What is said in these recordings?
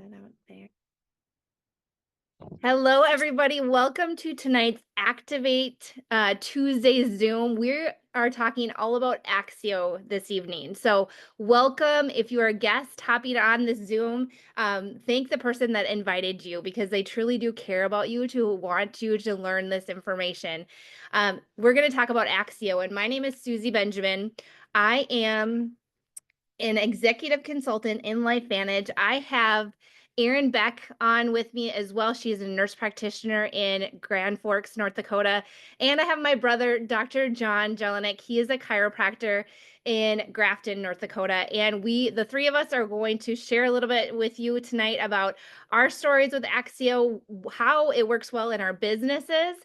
that out there. Hello, everybody. Welcome to tonight's Activate Tuesday Zoom. We are talking all about Axio this evening. So welcome. If you are a guest hopping on this Zoom, thank the person that invited you because they truly do care about you to want you to learn this information. We're going to talk about Axio, and my name is Suzie Benjamin. I am an executive consultant in LifeVantage. I have Erin Beck on with me as well. She's a nurse practitioner in Grand Forks, North Dakota. And I have my brother, Dr. John Jelinek. He is a chiropractor in Grafton, North Dakota. And the three of us are going to share a little bit with you tonight about our stories with Axio, how it works well in our businesses,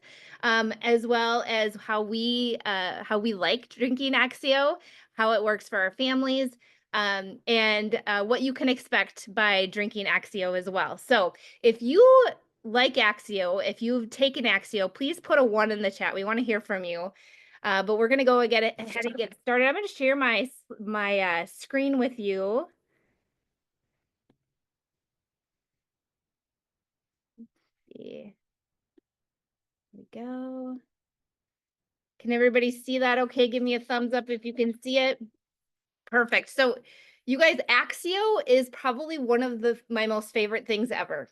as well as how we like drinking Axio, how it works for our families, and what you can expect by drinking Axio as well. So if you like Axio, if you've taken Axio, please put a 1 in the chat. We want to hear from you. But we're going to go ahead and get started. I'm going to share my screen with you. Let's see. There we go. Can everybody see that okay? Give me a thumbs up if you can see it. Perfect. So you guys, Axio is probably one of my most favorite things ever.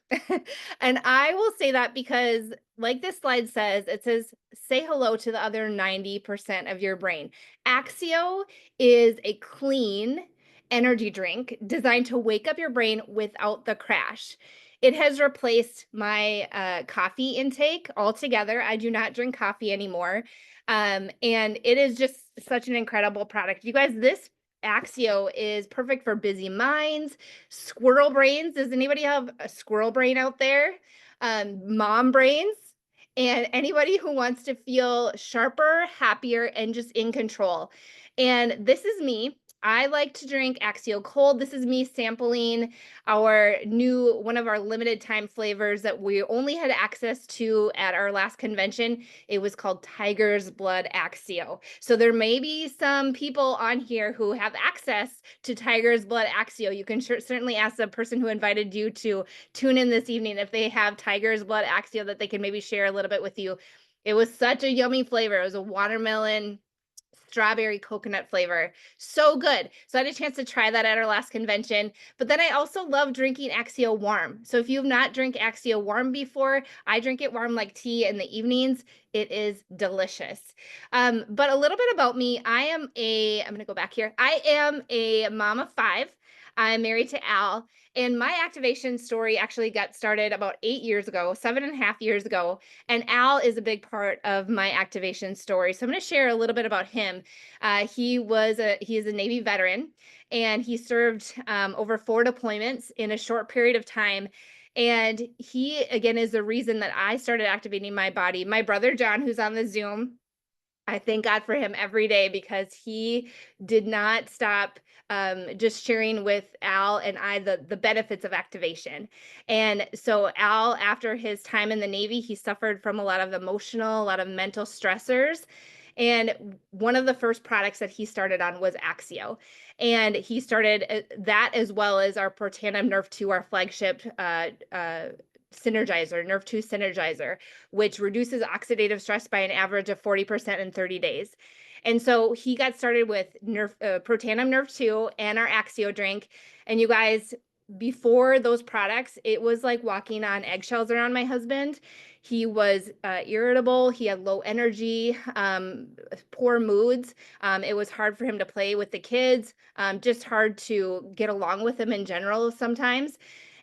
And I will say that because like this slide says, it says, say hello to the other 90% of your brain. Axio is a clean energy drink designed to wake up your brain without the crash. It has replaced my coffee intake altogether. I do not drink coffee anymore. And it is just such an incredible product. You guys, this Axio is perfect for busy minds, squirrel brains. Does anybody have a squirrel brain out there? Mom brains, and anybody who wants to feel sharper, happier, and just in control. And this is me. I like to drink Axio cold. This is me sampling one of our limited time flavors that we only had access to at our last convention. It was called Tiger's Blood Axio. So there may be some people on here who have access to Tiger's Blood Axio. You can certainly ask the person who invited you to tune in this evening if they have Tiger's Blood Axio that they can maybe share a little bit with you. It was such a yummy flavor. It was a watermelon strawberry coconut flavor. So good. So I had a chance to try that at our last convention. But then I also love drinking Axio warm. So if you've not drank Axio warm before, I drink it warm like tea in the evenings. It is delicious. But a little bit about me. I'm going to go back here. I am a mom of 5. I'm married to Al. And my activation story actually got started about 8 years ago, 7.5 years ago. And Al is a big part of my activation story. So I'm going to share a little bit about him. He is a Navy veteran, and he served over 4 deployments in a short period of time. And he, again, is the reason that I started activating my body. My brother, John, who's on the Zoom, I thank God for him every day because he did not stop just sharing with Al and I the benefits of activation. And so Al, after his time in the Navy, he suffered from a lot of a lot of mental stressors. And one of the first products that he started on was Axio. And he started that as well as our Protandim Nerve 2, our flagship synergizer, Nerve 2 synergizer, which reduces oxidative stress by an average of 40% in 30 days. And so he got started with Protandim Nerve 2 and our Axio drink. And you guys, before those products, it was like walking on eggshells around my husband. He was irritable. He had low energy, poor moods. It was hard for him to play with the kids, just hard to get along with him in general sometimes.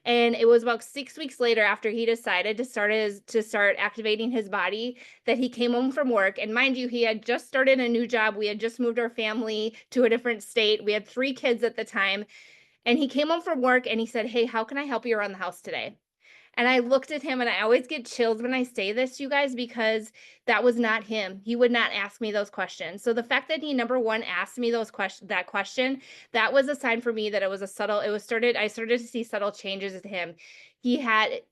And it was about 6 weeks later after he decided to start activating his body that he came home from work. And mind you, he had just started a new job. We had just moved our family to a different state. We had 3 kids at the time. And he came home from work and he said, "Hey, how can I help you around the house today?" And I looked at him, and I always get chills when I say this, you guys, because that was not him. He would not ask me those questions. So the fact that he, number one, asked me that question, that was a sign for me that I started to see subtle changes in him. He had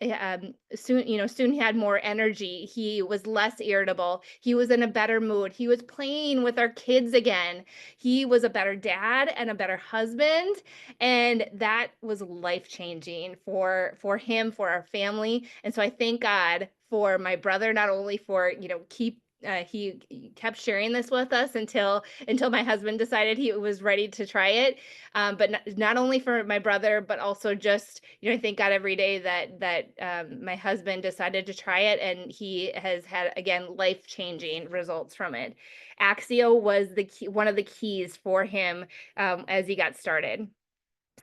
soon he had more energy. He was less irritable. He was in a better mood. He was playing with our kids again. He was a better dad and a better husband, and that was life changing for him, for our family. And so I thank God for my brother, not only for he kept sharing this with us until my husband decided he was ready to try it, but not only for my brother, but also just, I thank God every day that my husband decided to try it, and he has had, again, life changing results from it. Axio was one of the keys for him as he got started.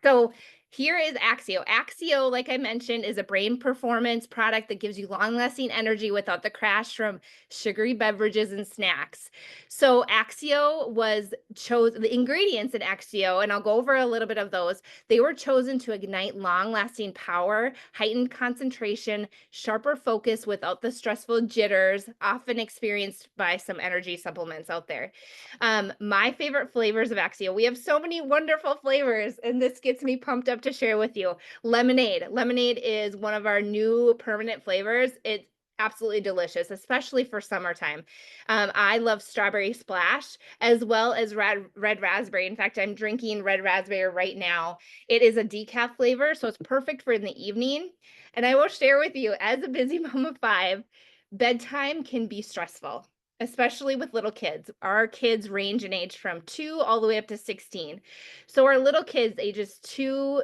So here is Axio. Axio, like I mentioned, is a brain performance product that gives you long-lasting energy without the crash from sugary beverages and snacks. So the ingredients in Axio, and I'll go over a little bit of those. They were chosen to ignite long-lasting power, heightened concentration, sharper focus without the stressful jitters often experienced by some energy supplements out there. My favorite flavors of Axio, we have so many wonderful flavors, and this gets me pumped up to share with you. Lemonade. Lemonade is one of our new permanent flavors. It's absolutely delicious, especially for summertime. I love strawberry splash as well as red raspberry. In fact, I'm drinking red raspberry right now. It is a decaf flavor, so it's perfect for in the evening. And I will share with you, as a busy mom of 5, bedtime can be stressful, especially with little kids. Our kids range in age from 2 all the way up to 16. So our little kids, ages 2,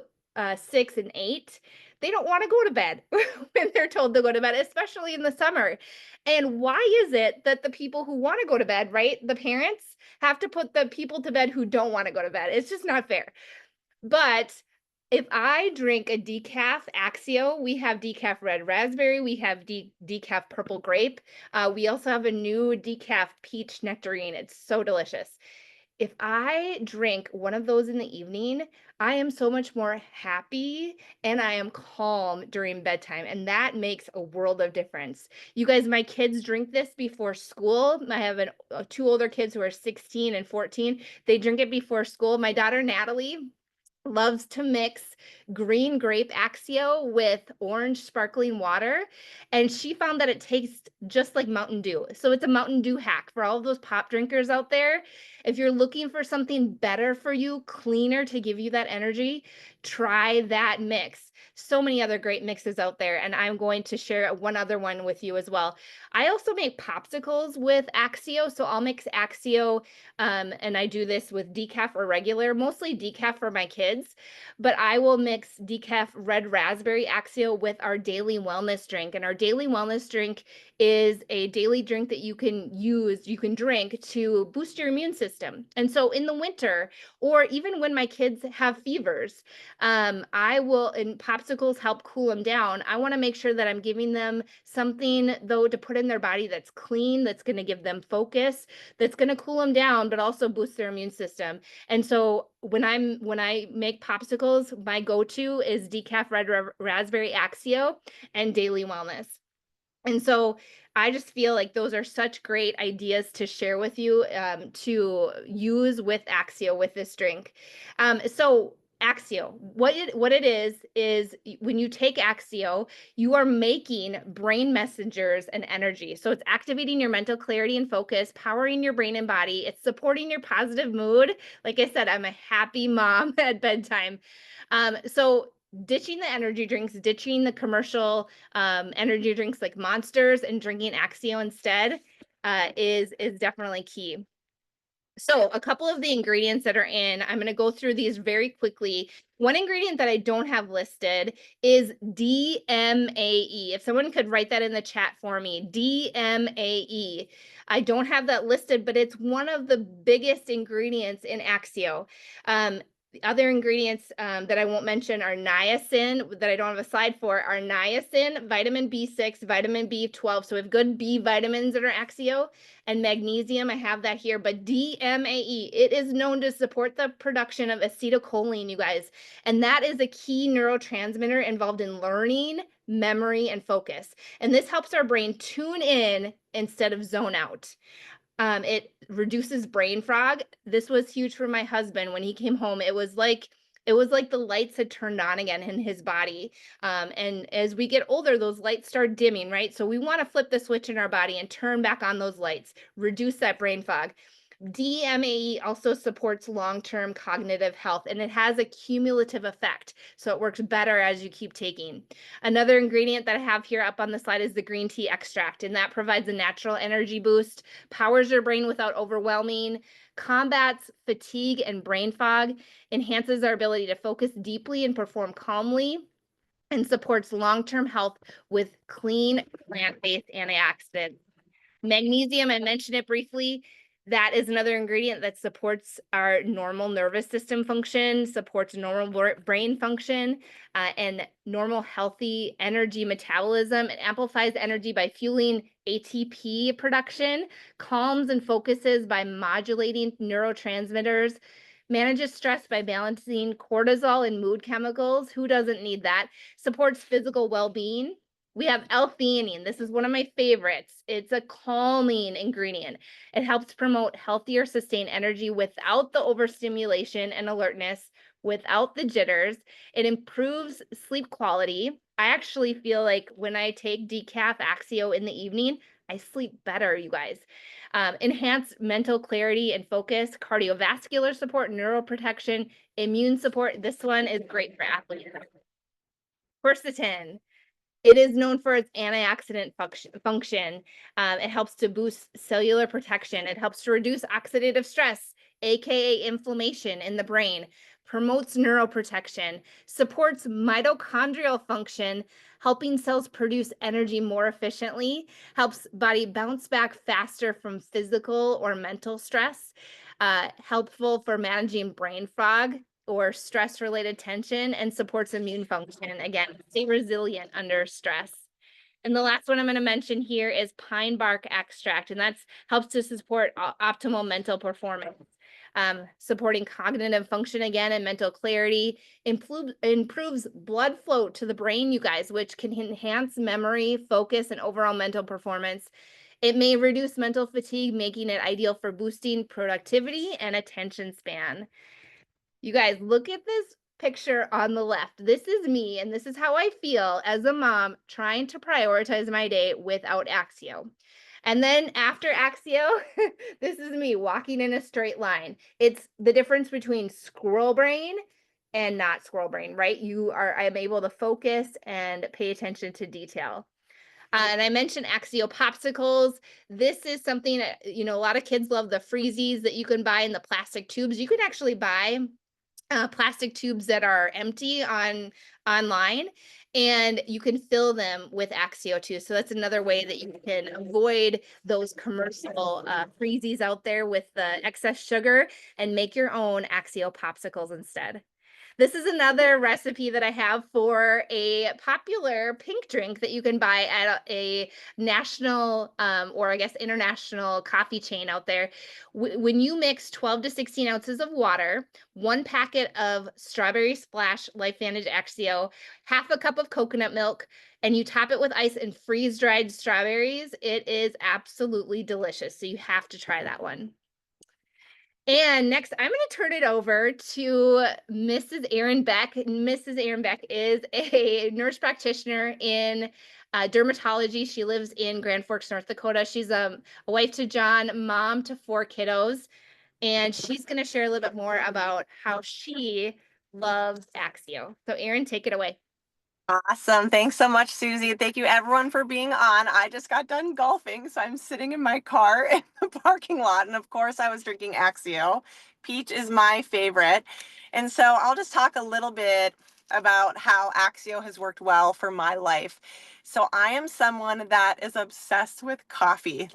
6, and 8, they don't want to go to bed when they're told to go to bed, especially in the summer. And why is it that the people who want to go to bed, right, the parents, have to put the people to bed who don't want to go to bed? It's just not fair. But if I drink a decaf Axio, we have decaf red raspberry, we have decaf purple grape. We also have a new decaf peach nectarine. It's so delicious. If I drink one of those in the evening, I am so much more happy and I am calm during bedtime. And that makes a world of difference. You guys, my kids drink this before school. I have 2 older kids who are 16 and 14. They drink it before school. My daughter, Natalie, loves to mix green grape Axio with orange sparkling water, and she found that it tastes just like Mountain Dew. So it's a Mountain Dew hack for all of those pop drinkers out there. If you're looking for something better for you, cleaner to give you that energy, try that mix. So many other great mixes out there, and I'm going to share one other one with you as well. I also make popsicles with Axio, so I'll mix Axio, and I do this with decaf or regular, mostly decaf for my kids, but I will mix decaf red raspberry Axio with our daily wellness drink. And our daily wellness drink is a daily drink that you can drink to boost your immune system. And so in the winter, or even when my kids have fevers, and popsicles help cool them down. I want to make sure that I'm giving them something, though, to put in their body that's clean, that's going to give them focus, that's going to cool them down, but also boost their immune system. And so when I make popsicles, my go-to is decaf red raspberry Axio and daily wellness. And so I just feel like those are such great ideas to share with you, to use with Axio, with this drink. So Axio, what it is when you take Axio, you are making brain messengers and energy. So it's activating your mental clarity and focus, powering your brain and body. It's supporting your positive mood. Like I said, I'm a happy mom at bedtime. So ditching the energy drinks, ditching the commercial energy drinks like Monsters, and drinking Axio instead is definitely key. So a couple of the ingredients that are in, I'm going to go through these very quickly. One ingredient that I don't have listed is DMAE. If someone could write that in the chat for me, DMAE. I don't have that listed, but it's one of the biggest ingredients in Axio. The other ingredients that I won't mention are niacin, that I don't have a slide for, are niacin, vitamin B6, vitamin B12. So we have good B vitamins in our Axio, and magnesium. I have that here, but DMAE, it is known to support the production of acetylcholine, you guys. And that is a key neurotransmitter involved in learning, memory, and focus. And this helps our brain tune in instead of zone out. It reduces brain fog. This was huge for my husband when he came home. It was like the lights had turned on again in his body. And as we get older, those lights start dimming, right? So we want to flip the switch in our body and turn back on those lights, reduce that brain fog. DMAE also supports long-term cognitive health, and it has a cumulative effect. So it works better as you keep taking. Another ingredient that I have here up on the slide is the green tea extract, and that provides a natural energy boost, powers your brain without overwhelming, combats fatigue and brain fog, enhances our ability to focus deeply and perform calmly, and supports long-term health with clean plant-based antioxidants. Magnesium, I mentioned it briefly. That is another ingredient that supports our normal nervous system function, supports normal brain function, and normal healthy energy metabolism. It amplifies energy by fueling ATP production, calms and focuses by modulating neurotransmitters, manages stress by balancing cortisol and mood chemicals. Who doesn't need that? Supports physical well-being. We have L-theanine. This is one of my favorites. It's a calming ingredient. It helps promote healthier, sustained energy without the overstimulation and alertness, without the jitters. It improves sleep quality. I actually feel like when I take decaf Axio in the evening, I sleep better, you guys. Enhance mental clarity and focus, cardiovascular support, neuroprotection, immune support. This one is great for athletes. Quercetin. It is known for its antioxidant function. It helps to boost cellular protection. It helps to reduce oxidative stress, aka inflammation in the brain, promotes neuroprotection, supports mitochondrial function, helping cells produce energy more efficiently, helps body bounce back faster from physical or mental stress, helpful for managing brain fog or stress-related tension, and supports immune function. Again, stay resilient under stress. And the last one I'm going to mention here is pine bark extract, and that's helps to support optimal mental performance, supporting cognitive function again and mental clarity, improves blood flow to the brain, you guys, which can enhance memory, focus, and overall mental performance. It may reduce mental fatigue, making it ideal for boosting productivity and attention span. You guys, look at this picture on the left. This is me, and this is how I feel as a mom trying to prioritize my day without Axio. And then after Axio, this is me walking in a straight line. It's the difference between squirrel brain and not squirrel brain, right? I'm able to focus and pay attention to detail. And I mentioned Axio popsicles. This is something that, a lot of kids love the freezies that you can buy in the plastic tubes. You can actually buy plastic tubes that are empty online, and you can fill them with Axio too. So that's another way that you can avoid those commercial freezies out there with the excess sugar and make your own Axio popsicles instead. This is another recipe that I have for a popular pink drink that you can buy at a national or I guess international coffee chain out there. When you mix 12 to 16 ounces of water, 1 packet of Strawberry Splash LifeVantage Axio, half a cup of coconut milk, and you top it with ice and freeze-dried strawberries, it is absolutely delicious. So you have to try that one. And next, I'm going to turn it over to Mrs. Erin Beck. Mrs. Erin Beck is a nurse practitioner in dermatology. She lives in Grand Forks, North Dakota. She's a wife to John, mom to 4 kiddos, and she's going to share a little bit more about how she loves Axio. So Erin, take it away. Awesome. Thanks so much, Suzie. Thank you everyone for being on. I just got done golfing, so I'm sitting in my car in the parking lot. And of course, I was drinking Axio. Peach is my favorite. And so I'll just talk a little bit about how Axio has worked well for my life. So I am someone that is obsessed with coffee.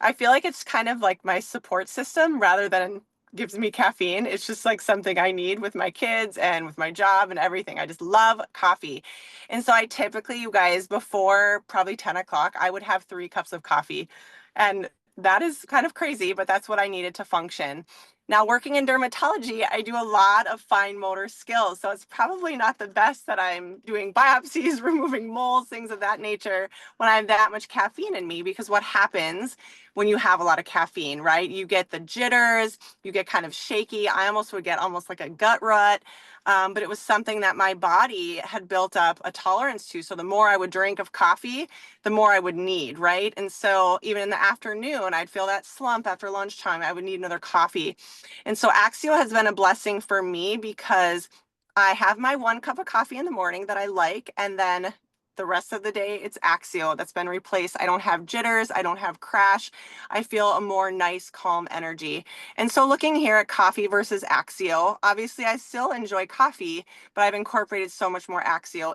I feel like it's kind of like my support system rather than gives me caffeine. It's just like something I need with my kids and with my job and everything. I just love coffee. And so I typically, you guys, before probably 10 o'clock, I would have 3 cups of coffee. And that is kind of crazy, but that's what I needed to function. Now, working in dermatology, I do a lot of fine motor skills. So it's probably not the best that I'm doing biopsies, removing moles, things of that nature when I have that much caffeine in me, because what happens when you have a lot of caffeine, right? You get the jitters, you get kind of shaky. I almost would get almost like a gut rut. But it was something that my body had built up a tolerance to. So the more I would drink of coffee, the more I would need, right? And so even in the afternoon, I'd feel that slump after lunchtime. I would need another coffee. And so Axio has been a blessing for me because I have my 1 cup of coffee in the morning that I like, and then the rest of the day it's Axio that's been replaced. I don't have jitters, I don't have crash. I feel a more nice, calm energy. And so looking here at coffee versus Axio, obviously I still enjoy coffee, but I've incorporated so much more Axio.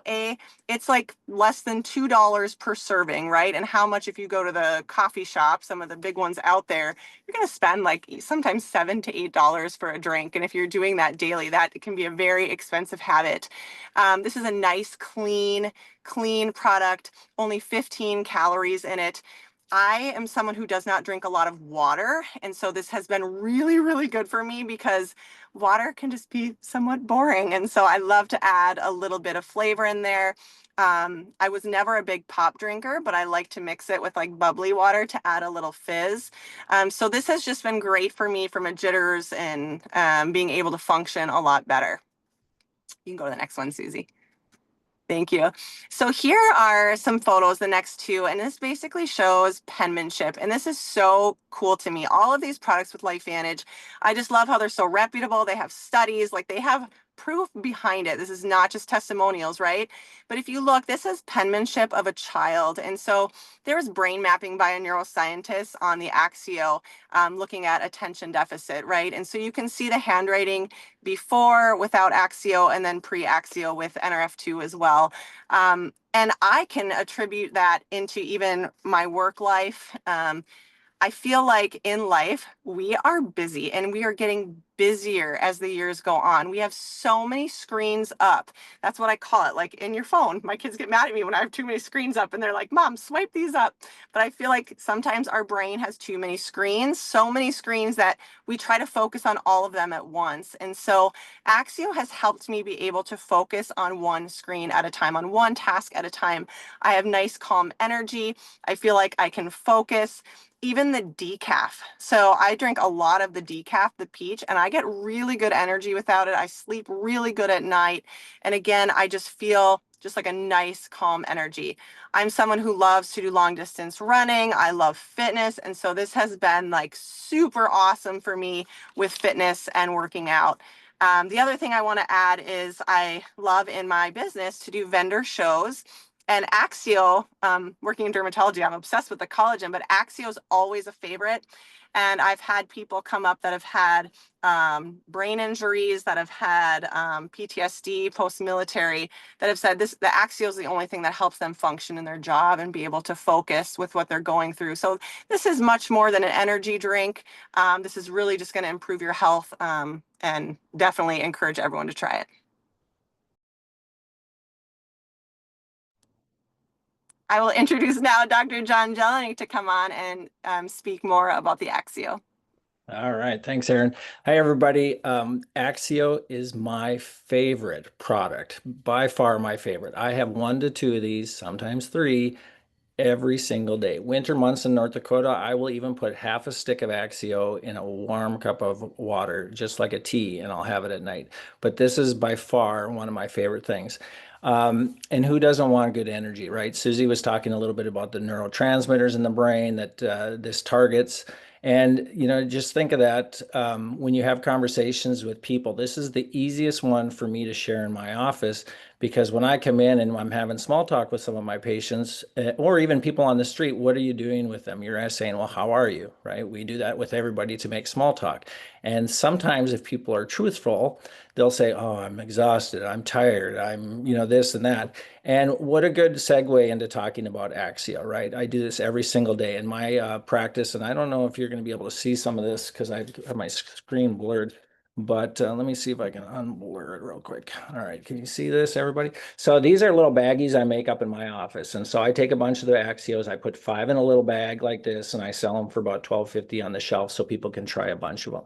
It's like less than $2 per serving, right? And how much if you go to the coffee shop, some of the big ones out there, you're going to spend like sometimes $7 to $8 for a drink. And if you're doing that daily, that can be a very expensive habit. This is a nice, clean product, only 15 calories in it. I am someone who does not drink a lot of water. And so this has been really good for me because water can just be somewhat boring. And so I love to add a little bit of flavor in there. I was never a big pop drinker, but I like to mix it with like bubbly water to add a little fizz. So this has just been great for me from a jitters and being able to function a lot better. You can go to the next one, Suzie. Thank you. So here are some photos, the next two, and this basically shows penmanship. And this is so cool to me. All of these products with LifeVantage, I just love how they're so reputable. They have studies, like they have proof behind it. This is not just testimonials, right? But if you look, this is penmanship of a child. And so there was brain mapping by a neuroscientist on the Axio, looking at attention deficit, right? And so you can see the handwriting before, without Axio, and then pre-Axio with NRF2 as well. And I can attribute that into even my work life. I feel like in life, we are busy and we are getting busier as the years go on. We have so many screens up. That's what I call it, like in your phone. My kids get mad at me when I have too many screens up and they're like, Mom, swipe these up. But I feel like sometimes our brain has too many screens, so many screens that we try to focus on all of them at once. And so Axio has helped me be able to focus on one screen at a time, on one task at a time. I have nice, calm energy. I feel like I can focus. Even the decaf. So I drink a lot of the decaf, the peach, and I get really good energy without it. I sleep really good at night. And again, I just feel just like a nice, calm energy. I'm someone who loves to do long distance running. I love fitness. And so this has been like super awesome for me with fitness and working out. The other thing I want to add is I love in my business to do vendor shows. And Axio, working in dermatology, I'm obsessed with the collagen, but Axio is always a favorite. And I've had people come up that have had brain injuries, that have had PTSD, post-military, that have said the Axio is the only thing that helps them function in their job and be able to focus with what they're going through. So this is much more than an energy drink. This is really just going to improve your health, and definitely encourage everyone to try it. I will introduce now Dr. John Jelinek to come on and speak more about the Axio. All right. Thanks, Erin. Hi, everybody. Axio is my favorite product, by far my favorite. I have 1 to 2 of these, sometimes 3, every single day. Winter months in North Dakota, I will even put half a stick of Axio in a warm cup of water, just like a tea, and I'll have it at night. But this is by far one of my favorite things. And who doesn't want good energy, right? Suzie was talking a little bit about the neurotransmitters in the brain that this targets. And, just think of that when you have conversations with people. This is the easiest one for me to share in my office Because when I come in and I'm having small talk with some of my patients, or even people on the street, what are you doing with them? You're saying, well, how are you? Right? We do that with everybody to make small talk. And sometimes if people are truthful, they'll say, oh, I'm exhausted, I'm tired, I'm, this and that. And what a good segue into talking about Axio, right? I do this every single day in my practice, and I don't know if you're going to be able to see some of this because I have my screen blurred. But let me see if I can unblur it real quick. All right, can you see this, everybody? So these are little baggies I make up in my office. And so I take a bunch of the Axios, I put 5 in a little bag like this, and I sell them for about $12.50 on the shelf so people can try a bunch of them.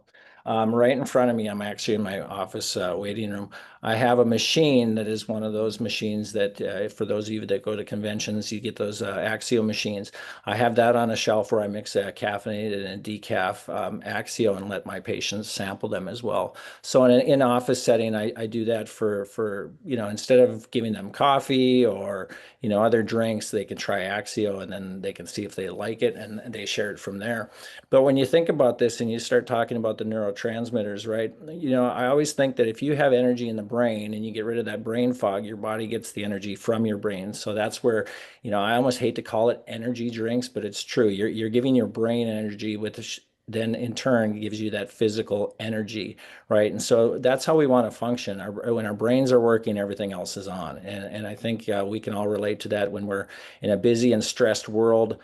Right in front of me, I'm actually in my office waiting room. I have a machine that is one of those machines that, for those of you that go to conventions, you get those Axio machines. I have that on a shelf where I mix a caffeinated and decaf Axio and let my patients sample them as well. So in an in-office setting, I do that for instead of giving them coffee or other drinks, they can try Axio and then they can see if they like it and they share it from there. But when you think about this and you start talking about the neurotransmitters, right? I always think that if you have energy in the brain and you get rid of that brain fog, your body gets the energy from your brain. So that's where, I almost hate to call it energy drinks, but it's true. You're giving your brain energy with then in turn gives you that physical energy, right? And so that's how we want to function. When our brains are working, everything else is on. And I think we can all relate to that when we're in a busy and stressed world.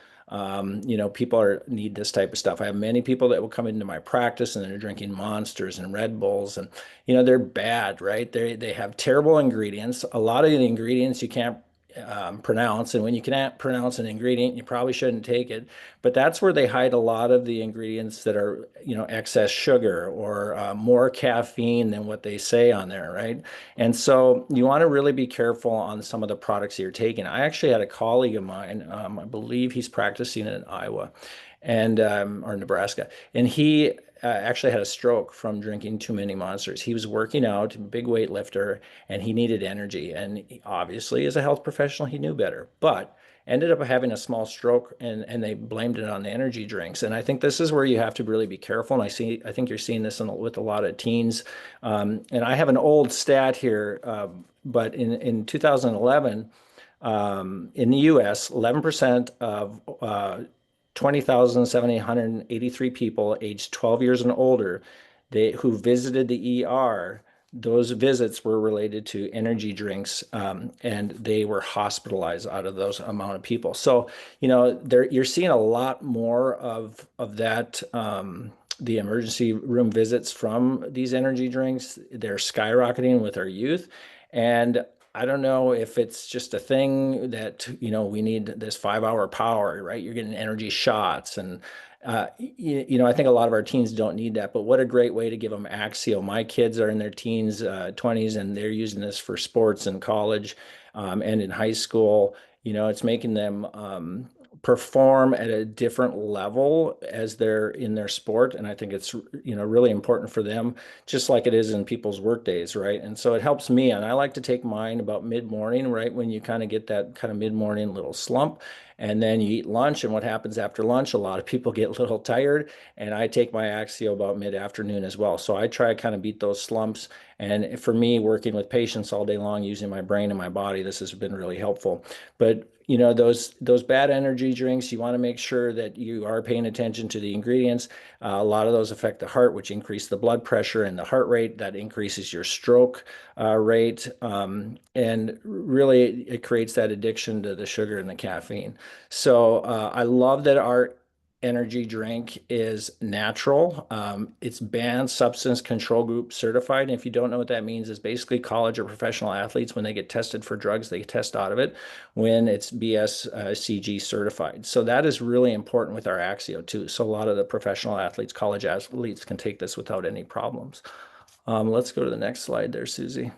People need this type of stuff. I have many people that will come into my practice and they're drinking Monsters and Red Bulls, and they're bad, right? They have terrible ingredients. A lot of the ingredients you can't pronounce, and when you can't pronounce an ingredient, you probably shouldn't take it. But that's where they hide a lot of the ingredients that are, excess sugar or more caffeine than what they say on there, right? And so you want to really be careful on some of the products you're taking. I actually had a colleague of mine, I believe he's practicing in Iowa and or Nebraska, and he actually had a stroke from drinking too many Monsters. He was working out, big weightlifter, and he needed energy. And obviously, as a health professional, he knew better, but ended up having a small stroke, and they blamed it on the energy drinks. And I think this is where you have to really be careful. And I think you're seeing this with a lot of teens. And I have an old stat here, but in 2011, in the US, 11% of 20,783 people aged 12 years and older who visited the ER, those visits were related to energy drinks, and they were hospitalized out of those amount of people. So, you're seeing a lot more of that. The emergency room visits from these energy drinks, they're skyrocketing with our youth. And I don't know if it's just a thing that, we need this 5-hour power, right? You're getting energy shots. And, I think a lot of our teens don't need that, but what a great way to give them Axio. My kids are in their teens, 20s, and they're using this for sports in college, and in high school. It's making them, perform at a different level as they're in their sport. And I think it's, really important for them, just like it is in people's work days, right? And so it helps me. And I like to take mine about mid-morning, right? When you kind of get that kind of mid-morning little slump, and then you eat lunch. And what happens after lunch? A lot of people get a little tired, and I take my Axio about mid-afternoon as well. So I try to kind of beat those slumps. And for me, working with patients all day long, using my brain and my body, this has been really helpful. But those bad energy drinks, you want to make sure that you are paying attention to the ingredients. A lot of those affect the heart, which increase the blood pressure and the heart rate. That increases your stroke rate. And really, it creates that addiction to the sugar and the caffeine. So I love that our energy drink is natural. It's banned substance control group certified. And if you don't know what that means, is basically college or professional athletes, when they get tested for drugs, they test out of it when it's BSCG certified. So that is really important with our Axio too. So a lot of the professional athletes, college athletes can take this without any problems. Let's go to the next slide there, Suzie.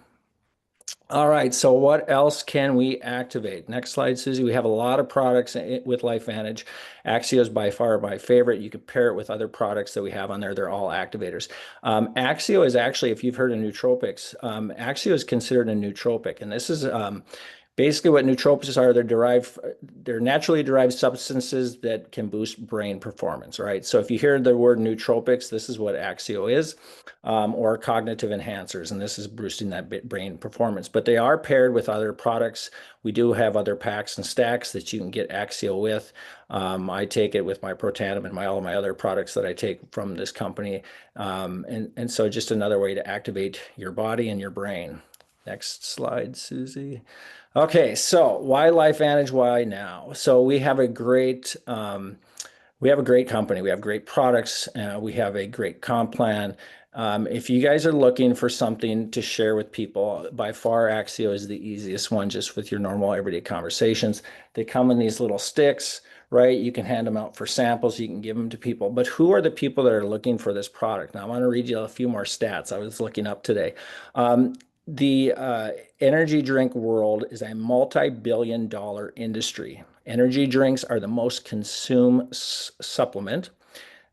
All right, so what else can we activate? Next slide, Suzie. We have a lot of products with LifeVantage. Axio is by far my favorite. You can pair it with other products that we have on there. They're all activators. Axio is actually, if you've heard of nootropics, Axio is considered a nootropic. And this is Basically, what nootropics are, they're naturally derived substances that can boost brain performance, right? So if you hear the word nootropics, this is what Axio is, or cognitive enhancers, and this is boosting that brain performance. But they are paired with other products. We do have other packs and stacks that you can get Axio with. I take it with my Protandim and all of my other products that I take from this company. And so just another way to activate your body and your brain. Next slide, Suzie. Okay, so why LifeVantage? Why now? So we have a great company. We have great products. We have a great comp plan. If you guys are looking for something to share with people, by far Axio is the easiest one, just with your normal everyday conversations. They come in these little sticks, right? You can hand them out for samples. You can give them to people. But who are the people that are looking for this product? Now, I want to read you a few more stats I was looking up today. The energy drink world is a multi-billion-dollar industry. Energy drinks are the most consumed supplement.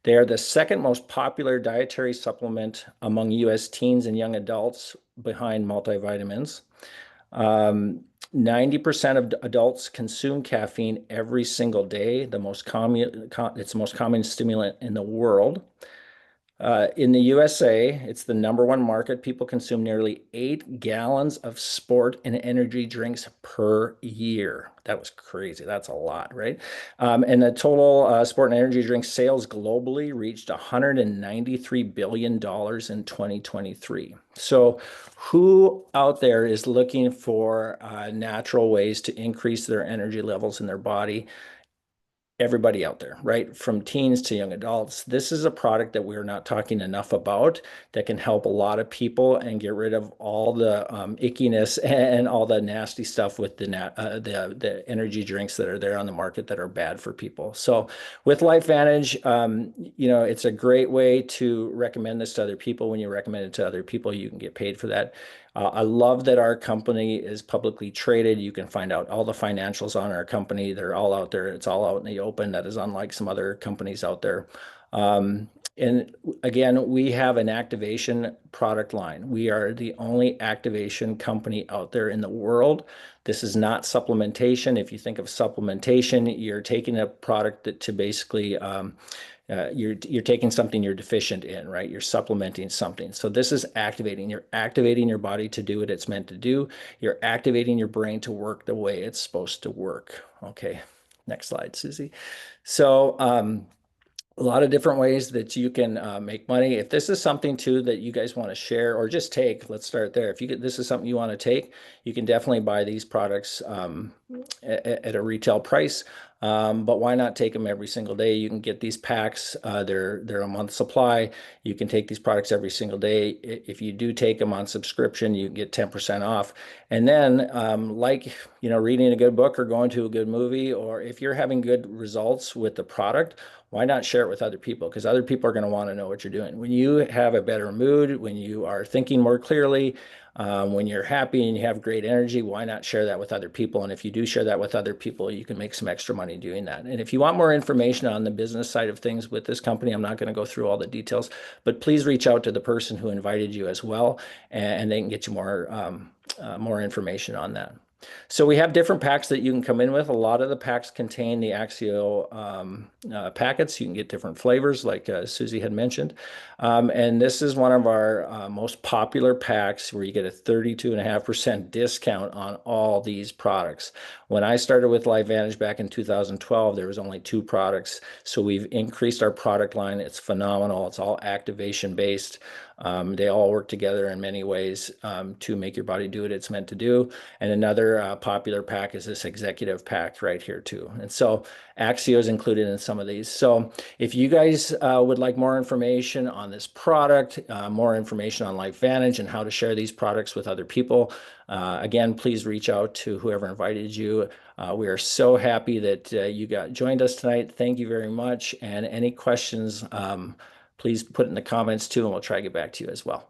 They are the second most popular dietary supplement among U.S. teens and young adults, behind multivitamins. 90% of adults consume caffeine every single day. It's the most common stimulant in the world. In the USA, it's the #1 market. People consume nearly 8 gallons of sport and energy drinks per year. That was crazy. That's a lot, right? And the total sport and energy drink sales globally reached $193 billion in 2023. So who out there is looking for natural ways to increase their energy levels in their body? Everybody out there, right? From teens to young adults. This is a product that we're not talking enough about that can help a lot of people and get rid of all the ickiness and all the nasty stuff with the energy drinks that are there on the market that are bad for people. So with LifeVantage, it's a great way to recommend this to other people. When you recommend it to other people, you can get paid for that. I love that our company is publicly traded. You can find out all the financials on our company. They're all out there. It's all out in the open. That is unlike some other companies out there. And again, we have an activation product line. We are the only activation company out there in the world. This is not supplementation. If you think of supplementation, you're taking a product to basically you're taking something you're deficient in, right? You're supplementing something. So this is activating. You're activating your body to do what it's meant to do. You're activating your brain to work the way it's supposed to work. Okay, next slide, Suzie. So a lot of different ways that you can make money. If this is something too that you guys want to share or just take, let's start there. If this is something you want to take, you can definitely buy these products at a retail price. But why not take them every single day? You can get these packs. They're a month supply. You can take these products every single day. If you do take them on subscription, you get 10% off. And then reading a good book or going to a good movie, or if you're having good results with the product, why not share it with other people? Because other people are going to want to know what you're doing. When you have a better mood, when you are thinking more clearly, when you're happy and you have great energy, why not share that with other people? And if you do share that with other people, you can make some extra money doing that. And if you want more information on the business side of things with this company, I'm not going to go through all the details, but please reach out to the person who invited you as well, and they can get you more information on that. So we have different packs that you can come in with. A lot of the packs contain the Axio packets. You can get different flavors, like Suzie had mentioned. And this is one of our most popular packs where you get a 32.5% discount on all these products. When I started with LifeVantage back in 2012, there was only 2 products. So we've increased our product line. It's phenomenal. It's all activation based. They all work together in many ways to make your body do what it's meant to do. And another popular pack is this executive pack right here too. And so Axio is included in some of these. So if you guys would like more information on this product, more information on LifeVantage and how to share these products with other people, again, please reach out to whoever invited you. We are so happy that you joined us tonight. Thank you very much. And any questions, please put it in the comments too, and we'll try to get back to you as well.